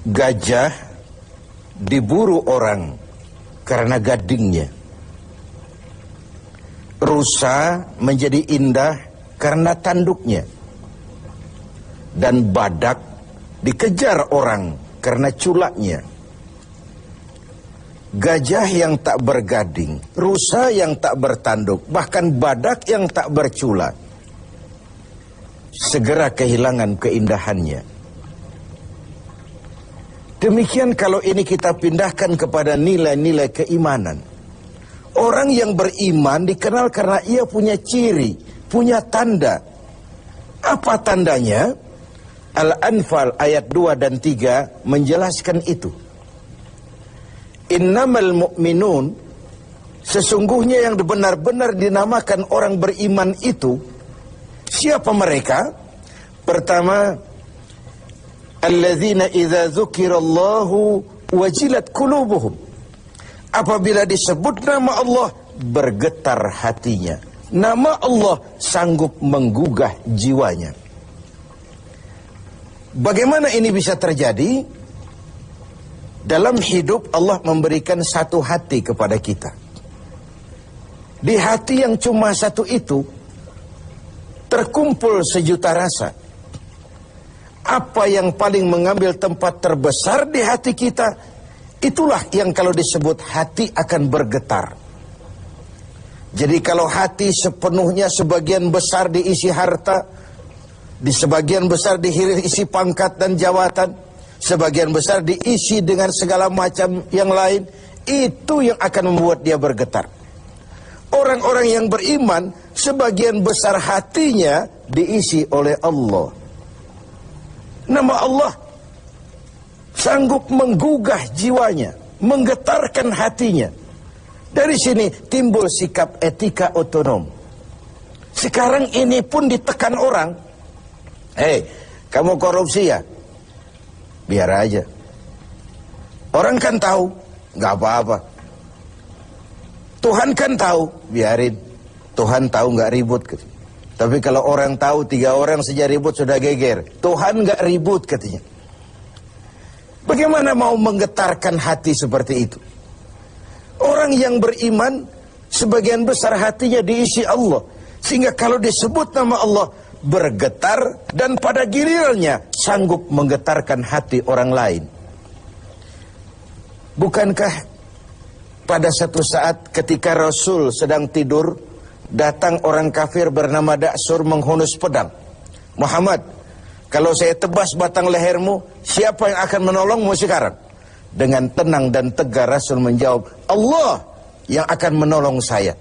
Gajah diburu orang karena gadingnya. Rusa menjadi indah karena tanduknya. Dan badak dikejar orang karena culaknya. Gajah yang tak bergading, rusa yang tak bertanduk, bahkan badak yang tak bercula, segera kehilangan keindahannya. Demikian kalau ini kita pindahkan kepada nilai-nilai keimanan. Orang yang beriman dikenal karena ia punya ciri, punya tanda. Apa tandanya? Al-Anfal ayat 2 dan 3 menjelaskan itu. Innamal mu'minun, sesungguhnya yang benar-benar dinamakan orang beriman itu, siapa mereka? Pertama, alladzina idza dzukirallahu wajilat qulubuhum. Apabila disebut nama Allah, bergetar hatinya. Nama Allah sanggup menggugah jiwanya. Bagaimana ini bisa terjadi? Dalam hidup Allah memberikan satu hati kepada kita. Di hati yang cuma satu itu terkumpul sejuta rasa. Apa yang paling mengambil tempat terbesar di hati kita, itulah yang kalau disebut hati akan bergetar. Jadi kalau hati sepenuhnya sebagian besar diisi harta, di sebagian besar diisi pangkat dan jawatan, sebagian besar diisi dengan segala macam yang lain, itu yang akan membuat dia bergetar. Orang-orang yang beriman, sebagian besar hatinya diisi oleh Allah. Nama Allah sanggup menggugah jiwanya, menggetarkan hatinya. Dari sini timbul sikap etika otonom. Sekarang ini pun ditekan orang. Hei, kamu korupsi ya? Biar aja. Orang kan tahu, nggak apa-apa. Tuhan kan tahu, biarin. Tuhan tahu nggak ribut. Tapi kalau orang tahu, 3 orang saja ribut sudah geger. Tuhan nggak ribut katanya. Bagaimana mau menggetarkan hati seperti itu? Orang yang beriman, sebagian besar hatinya diisi Allah. Sehingga kalau disebut nama Allah, bergetar, dan pada gilirannya sanggup menggetarkan hati orang lain. Bukankah pada satu saat ketika Rasul sedang tidur, datang orang kafir bernama Da'sur menghunus pedang. Muhammad, kalau saya tebas batang lehermu, siapa yang akan menolongmu sekarang? Dengan tenang dan tegar Rasul menjawab, Allah yang akan menolong saya.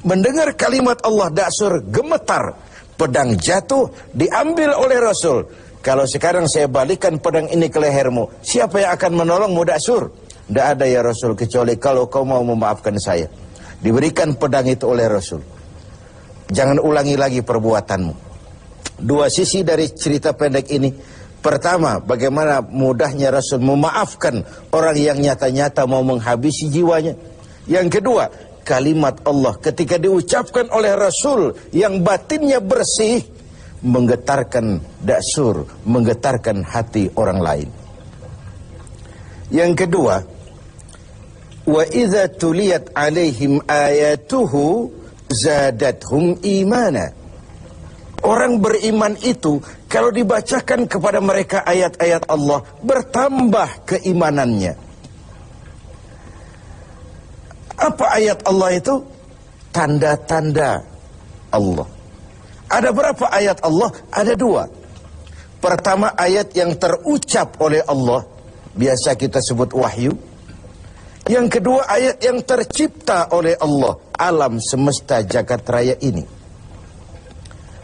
Mendengar kalimat Allah, Da'sur gemetar. Pedang jatuh, diambil oleh Rasul. Kalau sekarang saya balikan pedang ini ke lehermu, siapa yang akan menolongmu, Da'sur? Tidak ada ya Rasul, kecuali kalau kau mau memaafkan saya. Diberikan pedang itu oleh Rasul. Jangan ulangi lagi perbuatanmu. 2 sisi dari cerita pendek ini. Pertama, bagaimana mudahnya Rasul memaafkan orang yang nyata-nyata mau menghabisi jiwanya. Yang kedua, kalimat Allah ketika diucapkan oleh Rasul yang batinnya bersih, menggetarkan Da'sur, menggetarkan hati orang lain. Yang kedua, wa idza tuliyat alaihim ayatuhu zadathum imana. Orang beriman itu kalau dibacakan kepada mereka ayat-ayat Allah, bertambah keimanannya. Apa ayat Allah itu? Tanda-tanda Allah. Ada berapa ayat Allah? Ada 2. Pertama, ayat yang terucap oleh Allah, biasa kita sebut wahyu. Yang kedua, ayat yang tercipta oleh Allah, alam semesta jagat raya ini.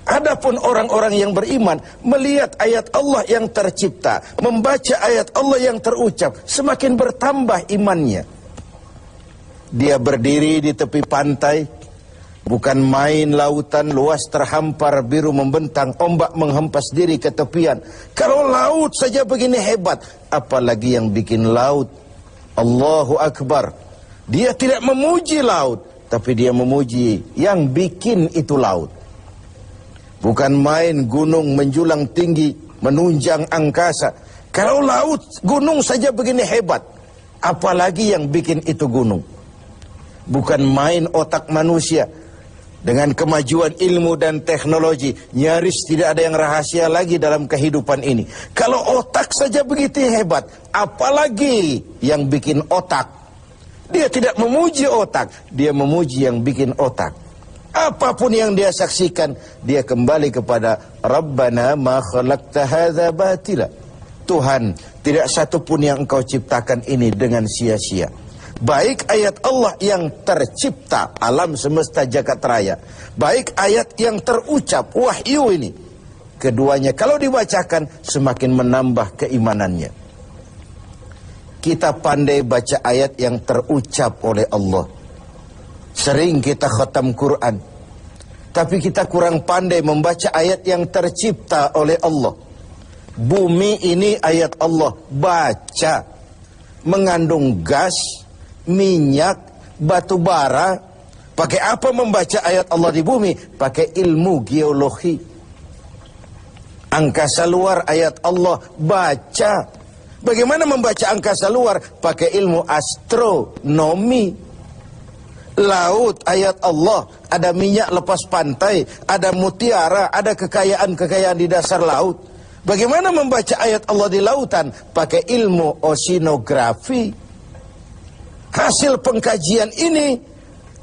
Adapun orang-orang yang beriman melihat ayat Allah yang tercipta, membaca ayat Allah yang terucap, semakin bertambah imannya. Dia berdiri di tepi pantai, bukan main lautan luas terhampar biru membentang, ombak menghempas diri ke tepian. Kalau laut saja begini hebat, apalagi yang bikin laut. Allahu Akbar. Dia tidak memuji laut, tapi dia memuji yang bikin itu laut. Bukan main gunung menjulang tinggi, menunjang angkasa. Kalau laut, gunung saja begini hebat, apalagi yang bikin itu gunung. Bukan main otak manusia. Dengan kemajuan ilmu dan teknologi, nyaris tidak ada yang rahasia lagi dalam kehidupan ini. Kalau otak saja begitu hebat, apalagi yang bikin otak. Dia tidak memuji otak, dia memuji yang bikin otak. Apapun yang dia saksikan, dia kembali kepada Rabbana ma khalaqta hadza batila. Tuhan, tidak satupun yang engkau ciptakan ini dengan sia-sia. Baik ayat Allah yang tercipta, alam semesta jagat raya, baik ayat yang terucap, wahyu ini. Keduanya kalau dibacakan semakin menambah keimanannya. Kita pandai baca ayat yang terucap oleh Allah. Sering kita khatam Quran, tapi kita kurang pandai membaca ayat yang tercipta oleh Allah. Bumi ini ayat Allah, baca. Mengandung gas, minyak, batu bara. Pakai apa membaca ayat Allah di bumi? Pakai ilmu geologi. Angkasa luar ayat Allah, baca. Bagaimana membaca angkasa luar? Pakai ilmu astronomi. Laut ayat Allah, ada minyak lepas pantai, ada mutiara, ada kekayaan-kekayaan di dasar laut. Bagaimana membaca ayat Allah di lautan? Pakai ilmu oceanografi. Hasil pengkajian ini,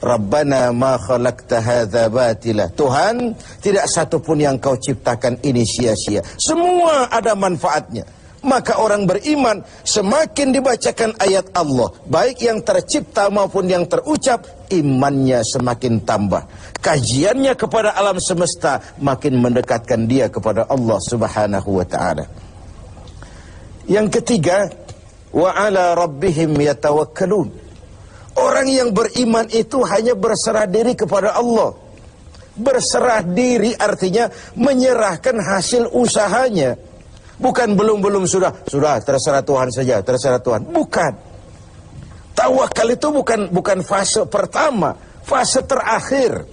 Rabbana ma khalaqta hadza batila. Tuhan, tidak satupun yang kau ciptakan ini sia-sia. Semua ada manfaatnya. Maka orang beriman semakin dibacakan ayat Allah, baik yang tercipta maupun yang terucap, imannya semakin tambah. Kajiannya kepada alam semesta makin mendekatkan dia kepada Allah Subhanahu wa ta'ala. Yang ketiga, wa ala rabbihim yatawakkalun. Orang yang beriman itu hanya berserah diri kepada Allah. Berserah diri artinya menyerahkan hasil usahanya. Bukan belum sudah terserah Tuhan saja, terserah Tuhan. Bukan. Tawakal itu bukan fase pertama, fase terakhir.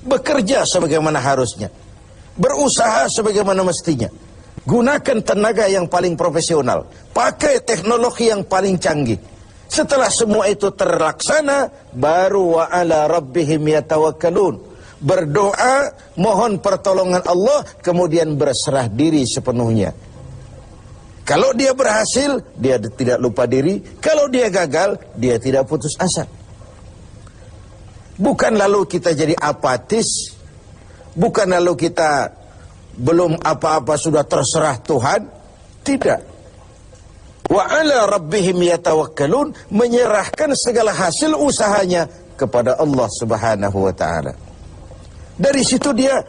Bekerja sebagaimana harusnya. Berusaha sebagaimana mestinya. Gunakan tenaga yang paling profesional. Pakai teknologi yang paling canggih. Setelah semua itu terlaksana, baru wa ala rabbihim yatawakkalun. Berdoa, mohon pertolongan Allah, kemudian berserah diri sepenuhnya. Kalau dia berhasil, dia tidak lupa diri. Kalau dia gagal, dia tidak putus asa. Bukan lalu kita jadi apatis. Bukan lalu kita belum apa-apa sudah terserah Tuhan. Tidak. Wa ala rabbihim yatawakkalun, menyerahkan segala hasil usahanya kepada Allah Subhanahu wa ta'ala. Dari situ dia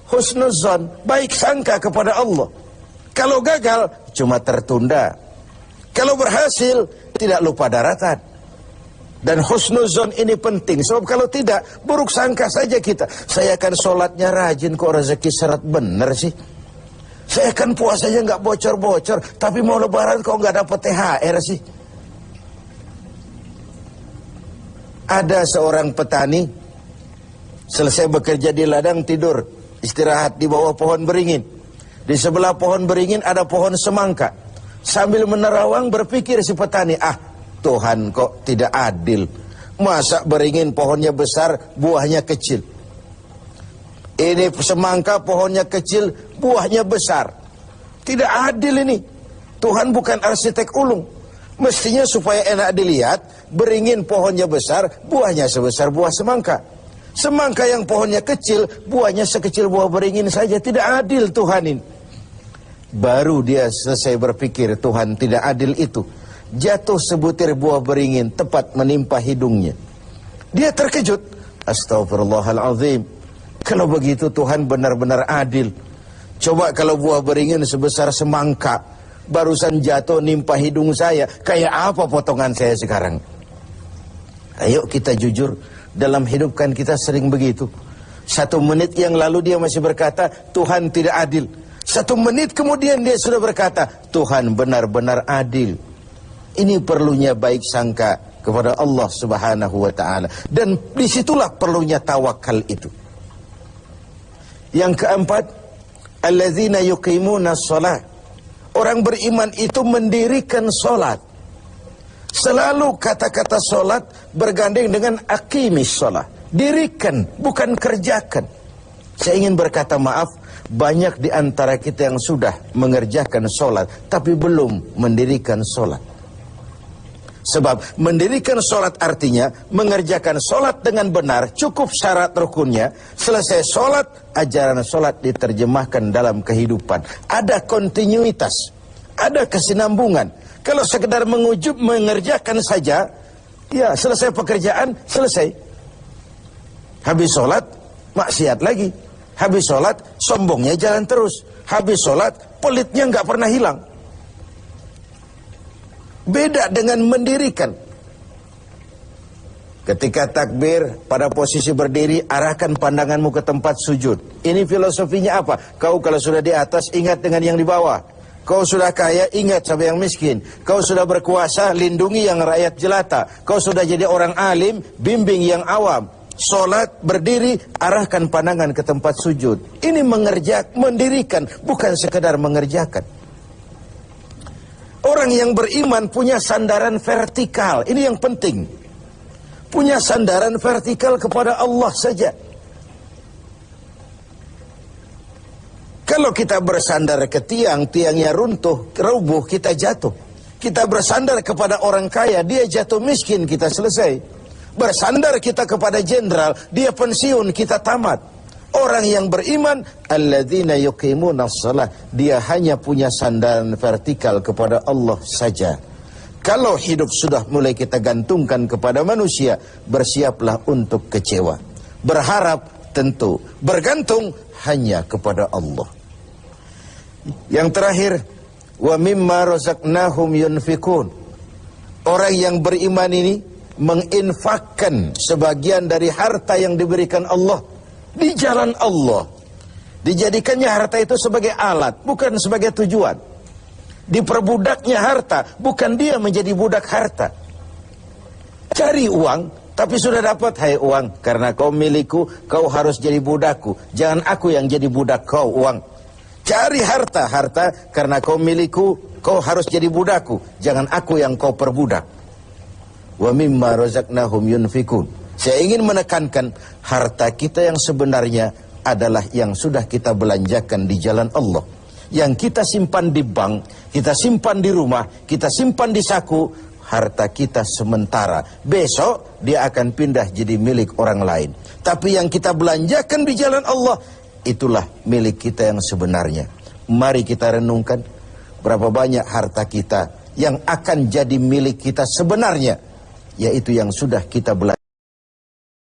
husnuzon, baik sangka kepada Allah. Kalau gagal, cuma tertunda. Kalau berhasil, tidak lupa daratan. Dan husnuzon ini penting, sebab kalau tidak, buruk sangka saja kita. Saya akan sholatnya rajin, kok rezeki seret bener sih. Saya akan puasanya nggak bocor-bocor, tapi mau lebaran kok nggak dapat THR sih. Ada seorang petani, selesai bekerja di ladang, tidur, istirahat di bawah pohon beringin. Di sebelah pohon beringin ada pohon semangka. Sambil menerawang berpikir si petani, Tuhan kok tidak adil. Masa beringin pohonnya besar, buahnya kecil. Ini semangka pohonnya kecil, buahnya besar. Tidak adil ini. Tuhan bukan arsitek ulung. Mestinya supaya enak dilihat, beringin pohonnya besar, buahnya sebesar buah semangka. Semangka yang pohonnya kecil, buahnya sekecil buah beringin saja. Tidak adil Tuhan ini. Baru dia selesai berpikir Tuhan tidak adil itu, jatuh sebutir buah beringin tepat menimpa hidungnya. Dia terkejut. Astagfirullahaladzim. Kalau begitu Tuhan benar-benar adil. Coba kalau buah beringin sebesar semangka barusan jatuh nimpa hidung saya, kayak apa potongan saya sekarang? Ayo kita jujur. Dalam hidup kan kita sering begitu. 1 menit yang lalu dia masih berkata Tuhan tidak adil. 1 menit kemudian dia sudah berkata Tuhan benar-benar adil. Ini perlunya baik sangka kepada Allah Subhanahu wa ta'ala. Dan disitulah perlunya tawakal itu. Yang keempat, alladzina yuqimuna shalah. Orang beriman itu mendirikan solat. Selalu kata-kata solat bergandeng dengan aqimis solat. Dirikan, bukan kerjakan. Saya ingin berkata maaf, banyak di antara kita yang sudah mengerjakan solat, tapi belum mendirikan solat. Sebab mendirikan solat artinya mengerjakan solat dengan benar, cukup syarat rukunnya. Selesai solat, ajaran solat diterjemahkan dalam kehidupan. Ada kontinuitas, ada kesinambungan. Kalau sekedar mengerjakan saja, ya selesai pekerjaan, selesai. Habis solat, maksiat lagi. Habis sholat, sombongnya jalan terus. Habis sholat, pelitnya nggak pernah hilang. Beda dengan mendirikan. Ketika takbir, pada posisi berdiri, arahkan pandanganmu ke tempat sujud. Ini filosofinya apa? Kau kalau sudah di atas, ingat dengan yang di bawah. Kau sudah kaya, ingat sama yang miskin. Kau sudah berkuasa, lindungi yang rakyat jelata. Kau sudah jadi orang alim, bimbing yang awam. Solat, berdiri, arahkan pandangan ke tempat sujud. Ini mendirikan, bukan sekedar mengerjakan. Orang yang beriman punya sandaran vertikal. Ini yang penting. Punya sandaran vertikal kepada Allah saja. Kalau kita bersandar ke tiang, tiangnya runtuh, rubuh, kita jatuh. Kita bersandar kepada orang kaya, dia jatuh miskin, kita selesai. Bersandar kita kepada jenderal, dia pensiun, kita tamat. Orang yang beriman, alladzina yuqimunas shalah, dia hanya punya sandaran vertikal kepada Allah saja. Kalau hidup sudah mulai kita gantungkan kepada manusia, bersiaplah untuk kecewa. Berharap tentu, bergantung hanya kepada Allah. Yang terakhir, wa mimma razaqnahum yunfikun. Orang yang beriman ini menginfakkan sebagian dari harta yang diberikan Allah di jalan Allah. Dijadikannya harta itu sebagai alat, bukan sebagai tujuan. Diperbudaknya harta, bukan dia menjadi budak harta. Cari uang, tapi sudah dapat, hai uang, karena kau milikku, kau harus jadi budakku. Jangan aku yang jadi budak kau, uang. Cari harta, karena kau milikku, kau harus jadi budakku. Jangan aku yang kau perbudak. Wa mimma razaqnahum yunfikun. Saya ingin menekankan harta kita yang sebenarnya adalah yang sudah kita belanjakan di jalan Allah. Yang kita simpan di bank, kita simpan di rumah, kita simpan di saku, harta kita sementara. Besok dia akan pindah jadi milik orang lain. Tapi yang kita belanjakan di jalan Allah, itulah milik kita yang sebenarnya. Mari kita renungkan berapa banyak harta kita yang akan jadi milik kita sebenarnya, yaitu yang sudah kita belanjakan.